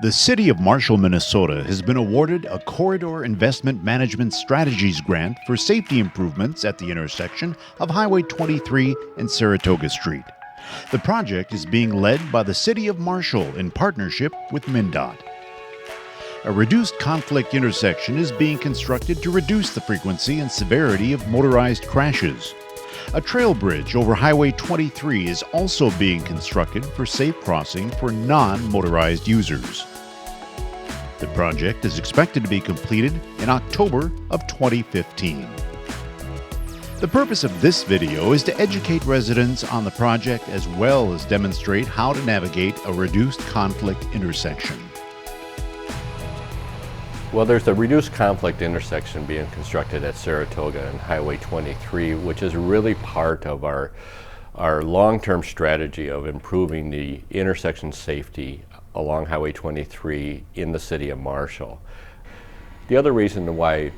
The City of Marshall, Minnesota has been awarded a Corridor Investment Management Strategies grant for safety improvements at the intersection of Highway 23 and Saratoga Street. The project is being led by the City of Marshall in partnership with MnDOT. A reduced conflict intersection is being constructed to reduce the frequency and severity of motorized crashes. A trail bridge over Highway 23 is also being constructed for safe crossing for non-motorized users. The project is expected to be completed in October of 2015. The purpose of this video is to educate residents on the project as well as demonstrate how to navigate a reduced conflict intersection. Well, there's a reduced conflict intersection being constructed at Saratoga and Highway 23, which is really part of our long-term strategy of improving the intersection safety along Highway 23 in the City of Marshall. The other reason why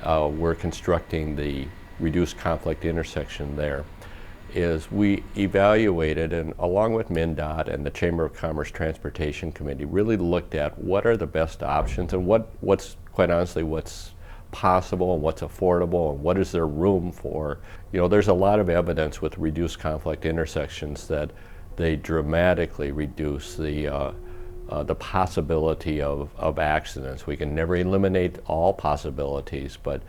we're constructing the reduced conflict intersection there is we evaluated, and along with MnDOT and the Chamber of Commerce Transportation Committee, really looked at what are the best options and what's quite honestly what's possible and what's affordable and what is there room for. You know, there's a lot of evidence with reduced conflict intersections that they dramatically reduce the possibility of accidents. We can never eliminate all possibilities, but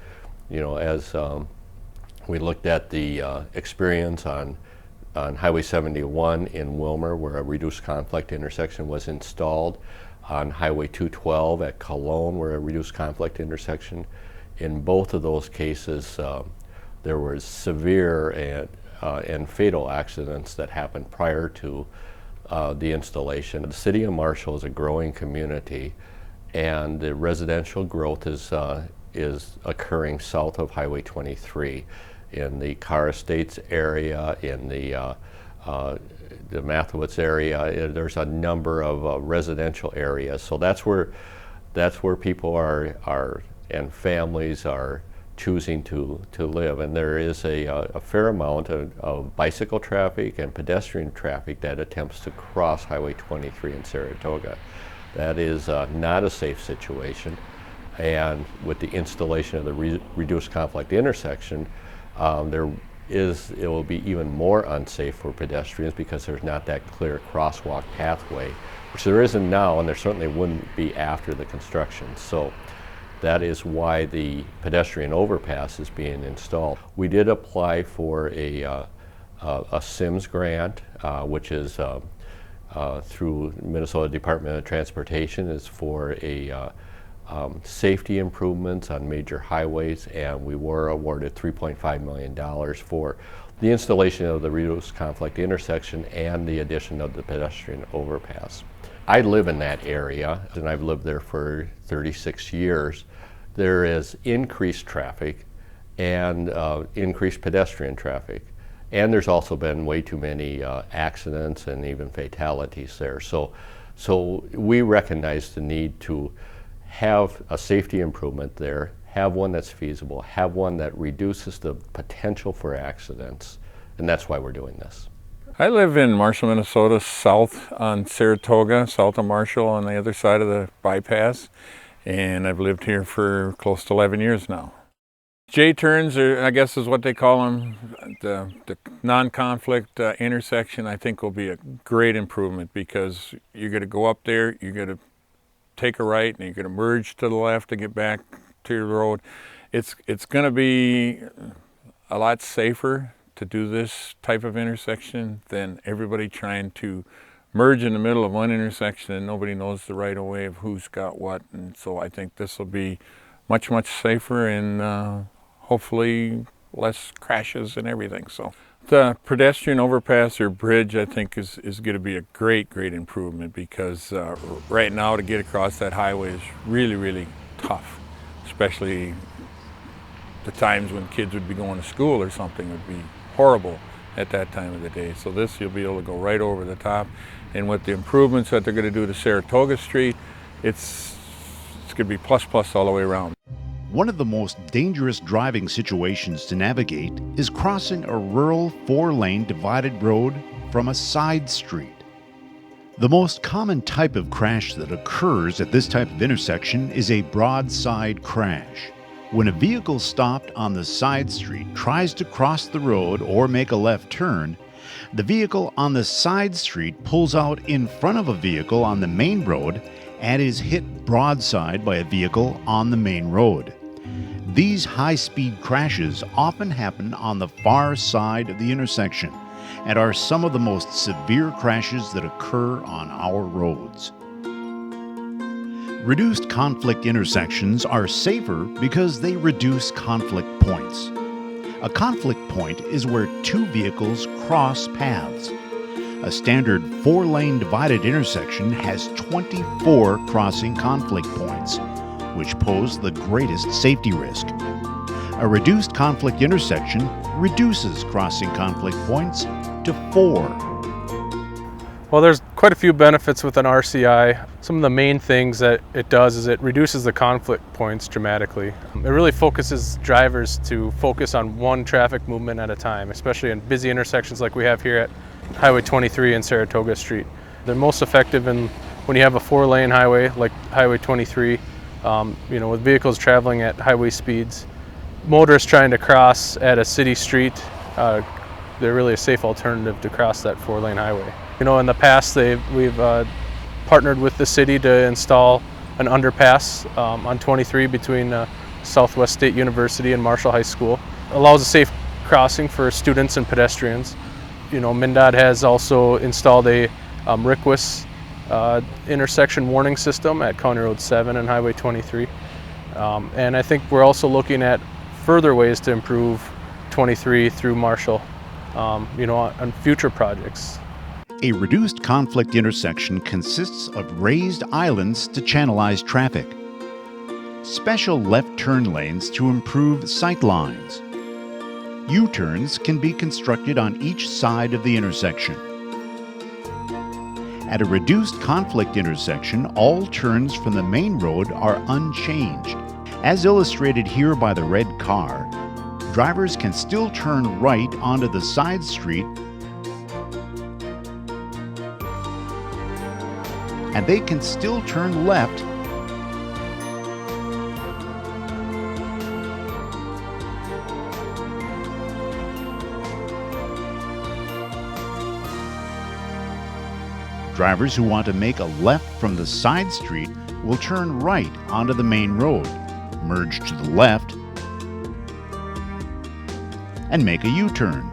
you know, as we looked at the experience on Highway 71 in Wilmer, where a reduced conflict intersection was installed, on Highway 212 at Cologne, where a reduced conflict intersection. In both of those cases, there was severe and fatal accidents that happened prior to the installation. The City of Marshall is a growing community, and the residential growth is occurring south of Highway 23. In the Carr Estates area, in the Mathewitz area, there's a number of residential areas. So that's where people are and families are choosing to live. And there is a fair amount of bicycle traffic and pedestrian traffic that attempts to cross Highway 23 in Saratoga. That is not a safe situation. And with the installation of the reduced conflict intersection, it will be even more unsafe for pedestrians because there's not that clear crosswalk pathway, which there isn't now, and there certainly wouldn't be after the construction. So that is why the pedestrian overpass is being installed. We did apply for a SIMS grant, which is through Minnesota Department of Transportation. Is for a safety improvements on major highways, and we were awarded $3.5 million for the installation of the reduced conflict intersection and the addition of the pedestrian overpass. I live in that area, and I've lived there for 36 years. There is increased traffic and increased pedestrian traffic, and there's also been way too many accidents and even fatalities there. So we recognize the need to have a safety improvement there, have one that's feasible, have one that reduces the potential for accidents, and that's why we're doing this. I live in Marshall, Minnesota, south on Saratoga, south of Marshall on the other side of the bypass, and I've lived here for close to 11 years now. J-turns, I guess is what they call them, the non-conflict intersection, I think will be a great improvement because you're going to go up there, you're going to take a right, and you're going to merge to the left to get back to your road. It's going to be a lot safer to do this type of intersection than everybody trying to merge in the middle of one intersection and nobody knows the right of way of who's got what. And so I think this will be much safer and hopefully less crashes and everything. So the pedestrian overpass or bridge, I think, is going to be a great improvement because right now to get across that highway is really tough, especially the times when kids would be going to school or something would be horrible at that time of the day. So this, you'll be able to go right over the top. And with the improvements that they're going to do to Saratoga Street, it's going to be plus all the way around. One of the most dangerous driving situations to navigate is crossing a rural 4-lane divided road from a side street. The most common type of crash that occurs at this type of intersection is a broadside crash. When a vehicle stopped on the side street tries to cross the road or make a left turn, the vehicle on the side street pulls out in front of a vehicle on the main road and is hit broadside by a vehicle on the main road. These high-speed crashes often happen on the far side of the intersection and are some of the most severe crashes that occur on our roads. Reduced conflict intersections are safer because they reduce conflict points. A conflict point is where two vehicles cross paths. A standard 4-lane divided intersection has 24 crossing conflict points, which pose the greatest safety risk. A reduced conflict intersection reduces crossing conflict points to 4. Well, there's quite a few benefits with an RCI. Some of the main things that it does is it reduces the conflict points dramatically. It really focuses drivers to focus on one traffic movement at a time, especially in busy intersections like we have here at Highway 23 and Saratoga Street. They're most effective when you have a 4-lane highway like Highway 23, with vehicles traveling at highway speeds. Motorists trying to cross at a city street, they're really a safe alternative to cross that 4-lane highway. In the past we've partnered with the city to install an underpass on 23 between Southwest State University and Marshall High School. It allows a safe crossing for students and pedestrians. MnDOT has also installed a RICWIS intersection warning system at County Road 7 and Highway 23. And I think we're also looking at further ways to improve 23 through Marshall, on future projects. A reduced conflict intersection consists of raised islands to channelize traffic, special left turn lanes to improve sight lines. U-turns can be constructed on each side of the intersection. At a reduced conflict intersection, all turns from the main road are unchanged. As illustrated here by the red car, drivers can still turn right onto the side street, and they can still turn left Drivers who want to make a left from the side street will turn right onto the main road, merge to the left, and make a U-turn.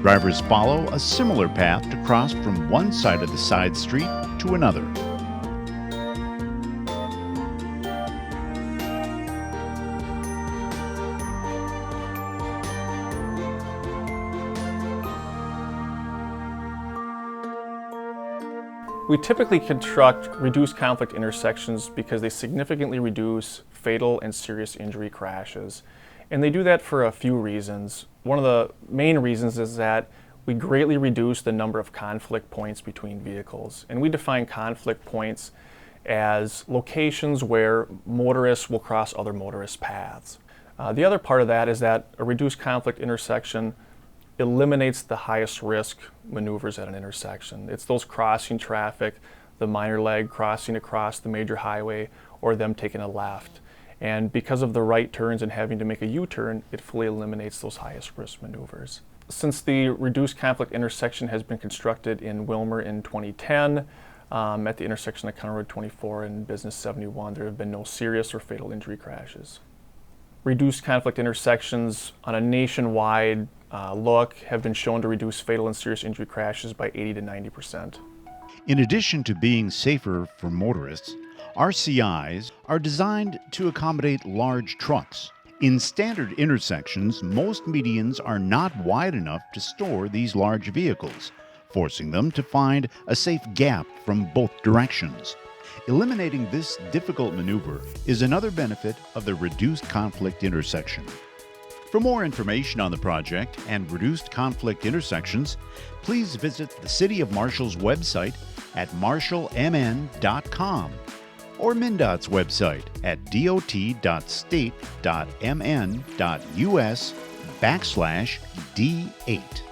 Drivers follow a similar path to cross from one side of the side street to another. We typically construct reduced conflict intersections because they significantly reduce fatal and serious injury crashes. And they do that for a few reasons. One of the main reasons is that we greatly reduce the number of conflict points between vehicles. And we define conflict points as locations where motorists will cross other motorist paths. The other part of that is that a reduced conflict intersection eliminates the highest risk maneuvers at an intersection. It's those crossing traffic, the minor leg crossing across the major highway, or them taking a left. And because of the right turns and having to make a U-turn, it fully eliminates those highest risk maneuvers. Since the reduced conflict intersection has been constructed in Willmar in 2010, at the intersection of County Road 24 and Business 71, there have been no serious or fatal injury crashes. Reduced conflict intersections on a nationwide look have been shown to reduce fatal and serious injury crashes by 80 to 90%. In addition to being safer for motorists, RCIs are designed to accommodate large trucks. In standard intersections, most medians are not wide enough to store these large vehicles, forcing them to find a safe gap from both directions. Eliminating this difficult maneuver is another benefit of the reduced conflict intersection. For more information on the project and reduced conflict intersections, please visit the City of Marshall's website at marshallmn.com or MnDOT's website at dot.state.mn.us/D8.